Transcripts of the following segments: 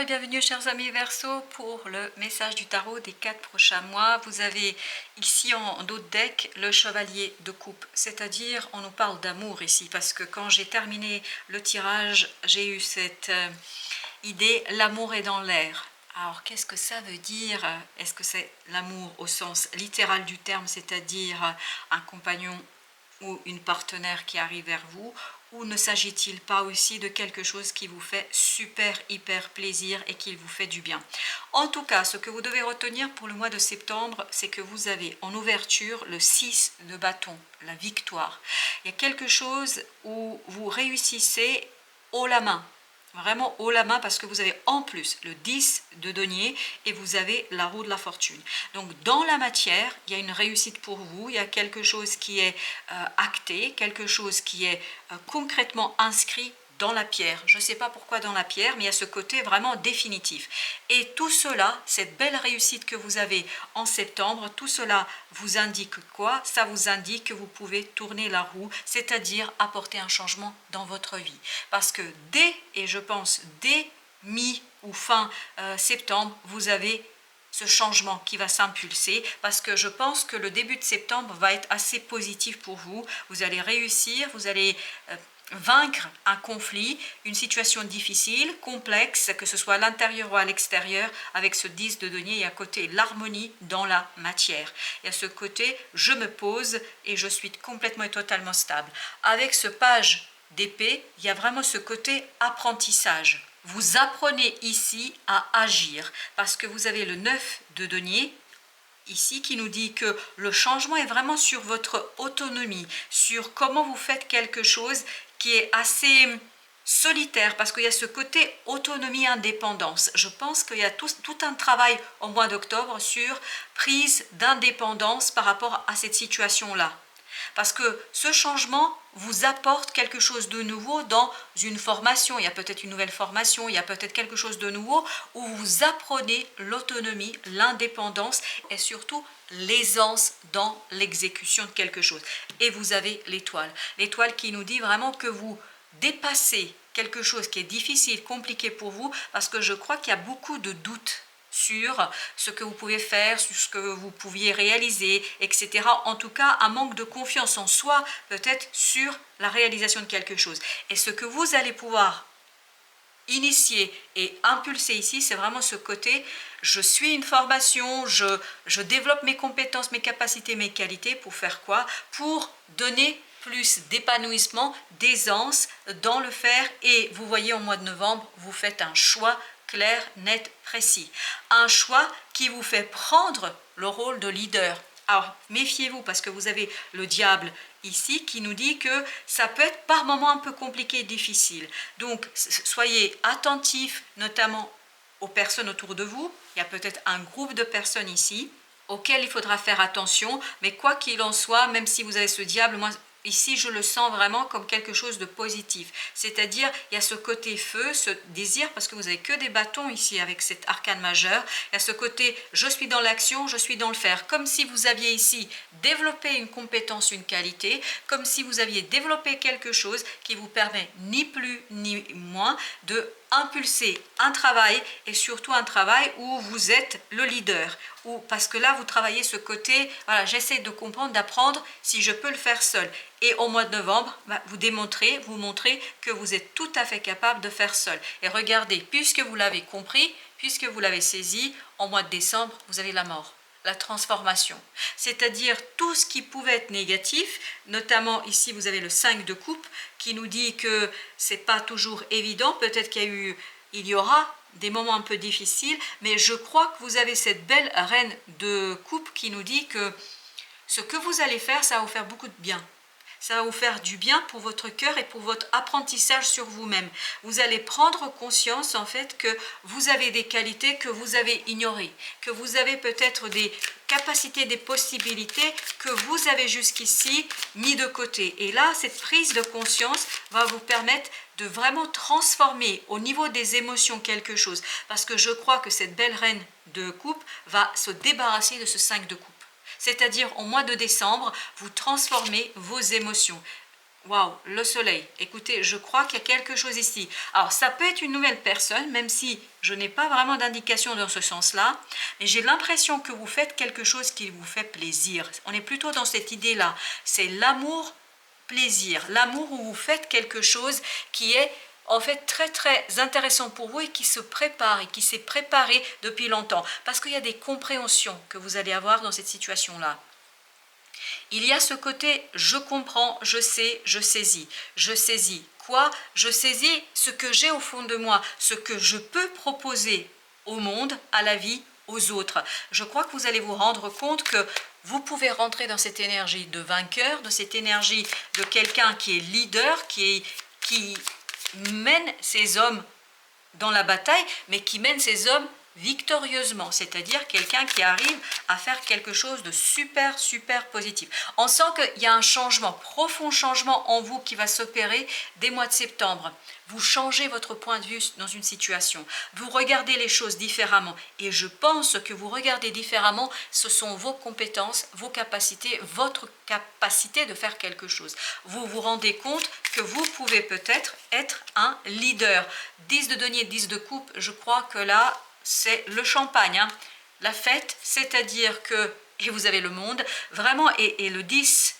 bienvenue chers amis Verseau pour le message du tarot des 4 prochains mois. Vous avez ici en dos de deck le chevalier de coupe, c'est-à-dire on nous parle d'amour ici parce que quand j'ai terminé le tirage, j'ai eu cette idée, l'amour est dans l'air. Alors qu'est-ce que ça veut dire? Est-ce que c'est l'amour au sens littéral du terme, c'est-à-dire un compagnon ou une partenaire qui arrive vers vous, ou ne s'agit-il pas aussi de quelque chose qui vous fait super hyper plaisir et qui vous fait du bien? En tout cas, ce que vous devez retenir pour le mois de septembre, c'est que vous avez en ouverture le 6 de bâton, la victoire. Il y a quelque chose où vous réussissez haut la main, vraiment haut la main, parce que vous avez en plus le 10 de denier et vous avez la roue de la fortune. Donc dans la matière, il y a une réussite pour vous, il y a quelque chose qui est acté, quelque chose qui est concrètement inscrit dans la pierre. Je ne sais pas pourquoi dans la pierre, mais il y a ce côté vraiment définitif. Et tout cela, cette belle réussite que vous avez en septembre, tout cela vous indique quoi? Ça vous indique que vous pouvez tourner la roue, c'est-à-dire apporter un changement dans votre vie. Parce que et je pense dès mi ou fin septembre, vous avez ce changement qui va s'impulser, parce que je pense que le début de septembre va être assez positif pour vous. Vous allez réussir, vous allez vaincre un conflit, une situation difficile, complexe, que ce soit à l'intérieur ou à l'extérieur, avec ce 10 de denier, et à côté l'harmonie dans la matière. Il y a ce côté, je me pose et je suis complètement et totalement stable. Avec ce page d'épée, il y a vraiment ce côté apprentissage. Vous apprenez ici à agir, parce que vous avez le 9 de denier, ici qui nous dit que le changement est vraiment sur votre autonomie, sur comment vous faites quelque chose qui est assez solitaire, parce qu'il y a ce côté autonomie, indépendance. Je pense qu'il y a tout un travail au mois d'octobre sur prise d'indépendance par rapport à cette situation-là. Parce que ce changement vous apporte quelque chose de nouveau dans une formation. Il y a peut-être une nouvelle formation, il y a peut-être quelque chose de nouveau où vous apprenez l'autonomie, l'indépendance et surtout l'aisance dans l'exécution de quelque chose. Et vous avez l'étoile. L'étoile qui nous dit vraiment que vous dépassez quelque chose qui est difficile, compliqué pour vous, parce que je crois qu'il y a beaucoup de doutes sur ce que vous pouvez faire, sur ce que vous pouviez réaliser, etc. En tout cas, un manque de confiance en soi, peut-être sur la réalisation de quelque chose. Et ce que vous allez pouvoir initier et impulser ici, c'est vraiment ce côté, je suis une formation, je développe mes compétences, mes capacités, mes qualités, pour faire quoi? Pour donner plus d'épanouissement, d'aisance dans le faire. Et vous voyez, au mois de novembre, vous faites un choix clair, net, précis. Un choix qui vous fait prendre le rôle de leader. Alors, méfiez-vous, parce que vous avez le diable ici qui nous dit que ça peut être par moments un peu compliqué et difficile. Donc, soyez attentifs, notamment aux personnes autour de vous. Il y a peut-être un groupe de personnes ici auquel il faudra faire attention, mais quoi qu'il en soit, même si vous avez ce diable, moi, ici, je le sens vraiment comme quelque chose de positif. C'est-à-dire, il y a ce côté feu, ce désir, parce que vous n'avez que des bâtons ici avec cet arcane majeur. Il y a ce côté, je suis dans l'action, je suis dans le faire. Comme si vous aviez ici développé une compétence, une qualité, comme si vous aviez développé quelque chose qui vous permet ni plus ni moins de impulser un travail, et surtout un travail où vous êtes le leader, parce que là vous travaillez ce côté, voilà, j'essaie de comprendre, d'apprendre si je peux le faire seul. Et au mois de novembre, vous montrez que vous êtes tout à fait capable de faire seul. Et regardez, puisque vous l'avez compris, puisque vous l'avez saisi, au mois de décembre, vous avez la mort, la transformation. C'est-à-dire tout ce qui pouvait être négatif, notamment ici vous avez le 5 de coupe qui nous dit que c'est pas toujours évident, peut-être qu'il y aura des moments un peu difficiles, mais je crois que vous avez cette belle reine de coupe qui nous dit que ce que vous allez faire, ça va vous faire beaucoup de bien. Ça va vous faire du bien pour votre cœur et pour votre apprentissage sur vous-même. Vous allez prendre conscience en fait que vous avez des qualités que vous avez ignorées, que vous avez peut-être des capacités, des possibilités que vous avez jusqu'ici mis de côté. Et là, cette prise de conscience va vous permettre de vraiment transformer au niveau des émotions quelque chose. Parce que je crois que cette belle reine de coupe va se débarrasser de ce 5 de coupe. C'est-à-dire au mois de décembre, vous transformez vos émotions. Waouh, le soleil. Écoutez, je crois qu'il y a quelque chose ici. Alors, ça peut être une nouvelle personne, même si je n'ai pas vraiment d'indication dans ce sens-là, mais j'ai l'impression que vous faites quelque chose qui vous fait plaisir. On est plutôt dans cette idée-là. C'est l'amour, plaisir. L'amour où vous faites quelque chose qui est en fait très très intéressant pour vous et qui se prépare et qui s'est préparé depuis longtemps. Parce qu'il y a des compréhensions que vous allez avoir dans cette situation-là. Il y a ce côté je comprends, je sais, je saisis. Je saisis quoi? Je saisis ce que j'ai au fond de moi, ce que je peux proposer au monde, à la vie, aux autres. Je crois que vous allez vous rendre compte que vous pouvez rentrer dans cette énergie de vainqueur, de cette énergie de quelqu'un qui est leader, qui mène ses hommes dans la bataille, mais qui mène ses hommes victorieusement, c'est-à-dire quelqu'un qui arrive à faire quelque chose de super, super positif. On sent qu'il y a un changement, profond changement en vous qui va s'opérer dès mois de septembre. Vous changez votre point de vue dans une situation, vous regardez les choses différemment et je pense que vous regardez différemment, ce sont vos compétences, vos capacités, votre capacité de faire quelque chose. Vous vous rendez compte que vous pouvez peut-être être un leader. 10 de denier, 10 de coupe, je crois que là, c'est le champagne, hein. La fête, c'est-à-dire que, et vous avez le monde, vraiment, et le 10,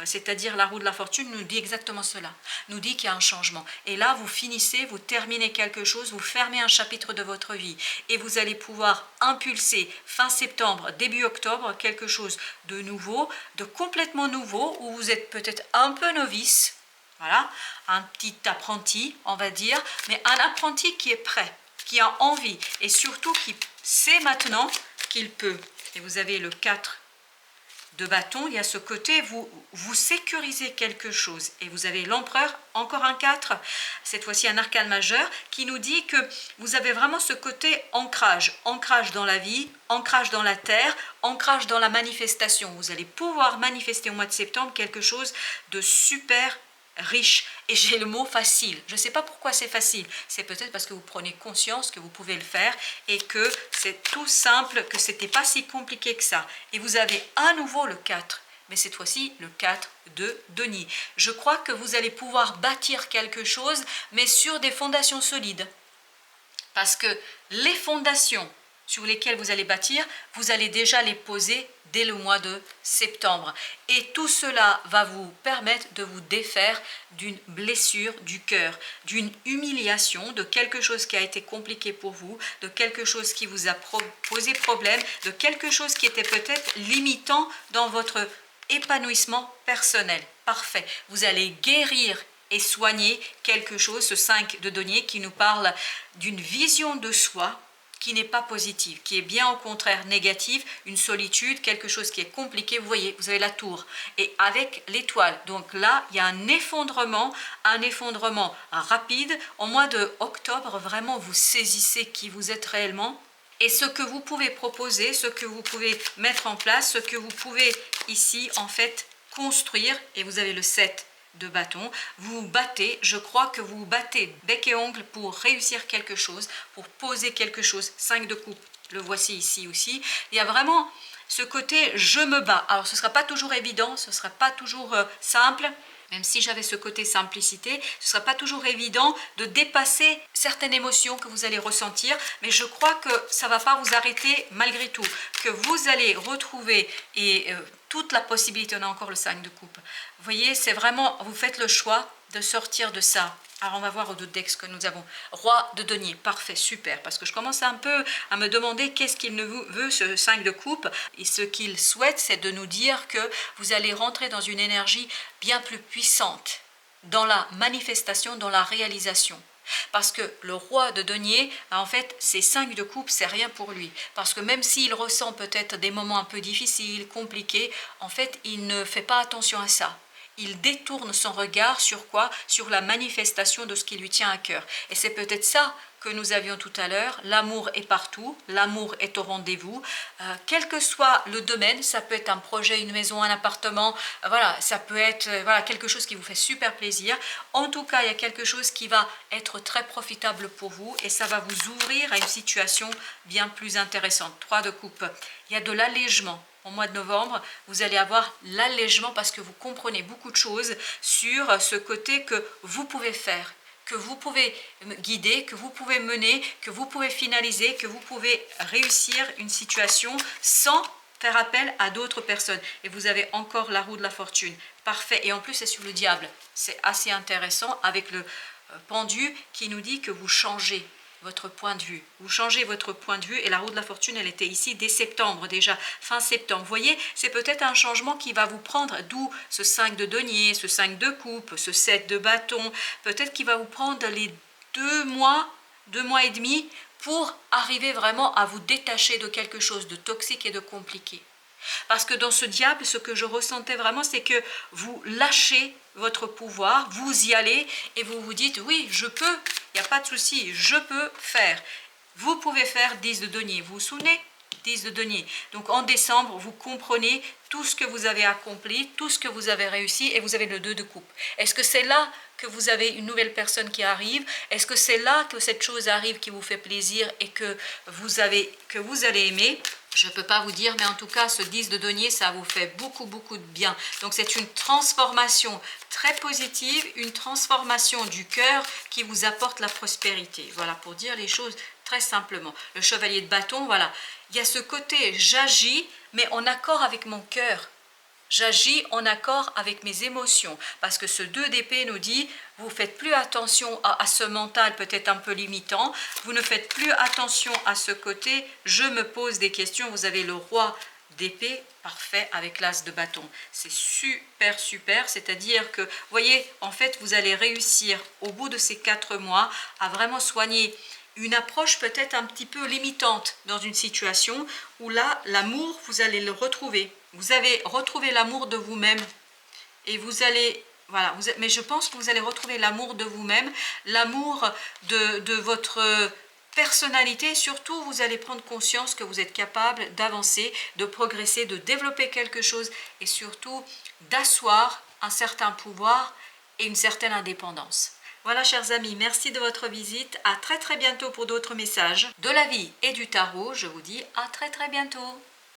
c'est-à-dire la roue de la fortune, nous dit exactement cela, nous dit qu'il y a un changement. Et là, vous finissez, vous terminez quelque chose, vous fermez un chapitre de votre vie, et vous allez pouvoir impulser fin septembre, début octobre, quelque chose de nouveau, de complètement nouveau, où vous êtes peut-être un peu novice, voilà, un petit apprenti, on va dire, mais un apprenti qui est prêt, qui a envie et surtout qui sait maintenant qu'il peut. Et vous avez le 4 de bâton, il y a ce côté, vous sécurisez quelque chose. Et vous avez l'empereur, encore un 4, cette fois-ci un arcane majeur, qui nous dit que vous avez vraiment ce côté ancrage. Ancrage dans la vie, ancrage dans la terre, ancrage dans la manifestation. Vous allez pouvoir manifester au mois de septembre quelque chose de super riche, et j'ai le mot facile. Je ne sais pas pourquoi c'est facile, c'est peut-être parce que vous prenez conscience que vous pouvez le faire et que c'est tout simple, que ce n'était pas si compliqué que ça. Et vous avez à nouveau le 4, mais cette fois-ci le 4 de denier. Je crois que vous allez pouvoir bâtir quelque chose, mais sur des fondations solides. Parce que les fondations sur lesquelles vous allez bâtir, vous allez déjà les poser dès le mois de septembre. Et tout cela va vous permettre de vous défaire d'une blessure du cœur, d'une humiliation, de quelque chose qui a été compliqué pour vous, de quelque chose qui vous a posé problème, de quelque chose qui était peut-être limitant dans votre épanouissement personnel. Parfait. Vous allez guérir et soigner quelque chose, ce 5 de denier qui nous parle d'une vision de soi qui n'est pas positive, qui est bien au contraire négative, une solitude, quelque chose qui est compliqué. Vous voyez, vous avez la tour et avec l'étoile. Donc là, il y a un effondrement rapide. Au mois de octobre, vraiment, vous saisissez qui vous êtes réellement. Et ce que vous pouvez proposer, ce que vous pouvez mettre en place, ce que vous pouvez ici, en fait, construire. Et vous avez le 7 de bâton, vous battez, je crois que vous battez bec et ongle pour réussir quelque chose, pour poser quelque chose. 5 de coupe, le voici ici aussi. Il y a vraiment ce côté je me bats. Alors ce ne sera pas toujours évident, ce ne sera pas toujours simple, même si j'avais ce côté simplicité, ce ne sera pas toujours évident de dépasser certaines émotions que vous allez ressentir, mais je crois que ça ne va pas vous arrêter malgré tout, que vous allez retrouver toute la possibilité. On a encore le 5 de coupe. Vous voyez, c'est vraiment, vous faites le choix de sortir de ça. Alors on va voir au deux decks ce que nous avons. Roi de denier, parfait, super, parce que je commence un peu à me demander qu'est-ce qu'il veut ce 5 de coupe. Et ce qu'il souhaite, c'est de nous dire que vous allez rentrer dans une énergie bien plus puissante, dans la manifestation, dans la réalisation. Parce que le roi de denier, en fait, ces 5 de coupe, c'est rien pour lui. Parce que même s'il ressent peut-être des moments un peu difficiles, compliqués, en fait, il ne fait pas attention à ça. Il détourne son regard sur quoi? Sur la manifestation de ce qui lui tient à cœur. Et c'est peut-être ça que nous avions tout à l'heure. L'amour est partout, l'amour est au rendez-vous, quel que soit le domaine. Ça peut être un projet, une maison, un appartement, voilà, ça peut être voilà, quelque chose qui vous fait super plaisir. En tout cas, il y a quelque chose qui va être très profitable pour vous et ça va vous ouvrir à une situation bien plus intéressante. 3 de coupe, il y a de l'allègement. Au mois de novembre, vous allez avoir l'allègement parce que vous comprenez beaucoup de choses sur ce côté que vous pouvez faire, que vous pouvez guider, que vous pouvez mener, que vous pouvez finaliser, que vous pouvez réussir une situation sans faire appel à d'autres personnes. Et vous avez encore la roue de la fortune. Parfait. Et en plus, c'est sur le diable. C'est assez intéressant avec le pendu qui nous dit que vous changez votre point de vue. Vous changez votre point de vue et la roue de la fortune, elle était ici dès septembre déjà, fin septembre. Vous voyez, c'est peut-être un changement qui va vous prendre, d'où ce 5 de denier, ce 5 de coupe, ce 7 de bâton. Peut-être qu'il va vous prendre les 2 mois et demi pour arriver vraiment à vous détacher de quelque chose de toxique et de compliqué. Parce que dans ce diable, ce que je ressentais vraiment, c'est que vous lâchez votre pouvoir, vous y allez et vous vous dites, oui, je peux, il n'y a pas de souci, je peux faire. Vous pouvez faire 10 de denier, vous vous souvenez? 10 de denier. Donc en décembre, vous comprenez tout ce que vous avez accompli, tout ce que vous avez réussi et vous avez le 2 de coupe. Est-ce que c'est là que vous avez une nouvelle personne qui arrive? Est-ce que c'est là que cette chose arrive qui vous fait plaisir et que vous allez aimer? Je ne peux pas vous dire, mais en tout cas, ce 10 de denier, ça vous fait beaucoup, beaucoup de bien. Donc, c'est une transformation très positive, une transformation du cœur qui vous apporte la prospérité. Voilà, pour dire les choses très simplement. Le chevalier de bâton, voilà. Il y a ce côté, j'agis, mais en accord avec mon cœur. J'agis en accord avec mes émotions, parce que ce 2 d'épée nous dit, vous ne faites plus attention à ce mental peut-être un peu limitant, vous ne faites plus attention à ce côté, je me pose des questions, vous avez le roi d'épée, parfait, avec l'as de bâton. C'est super, super, c'est-à-dire que, vous voyez, en fait, vous allez réussir au bout de ces 4 mois à vraiment soigner une approche peut-être un petit peu limitante dans une situation où là, l'amour, vous allez le retrouver. Vous avez retrouvé l'amour de vous-même et vous allez, voilà, mais je pense que vous allez retrouver l'amour de vous-même, l'amour de votre personnalité. Surtout, vous allez prendre conscience que vous êtes capable d'avancer, de progresser, de développer quelque chose et surtout d'asseoir un certain pouvoir et une certaine indépendance. Voilà, chers amis, merci de votre visite. À très très bientôt pour d'autres messages de la vie et du tarot. Je vous dis à très très bientôt.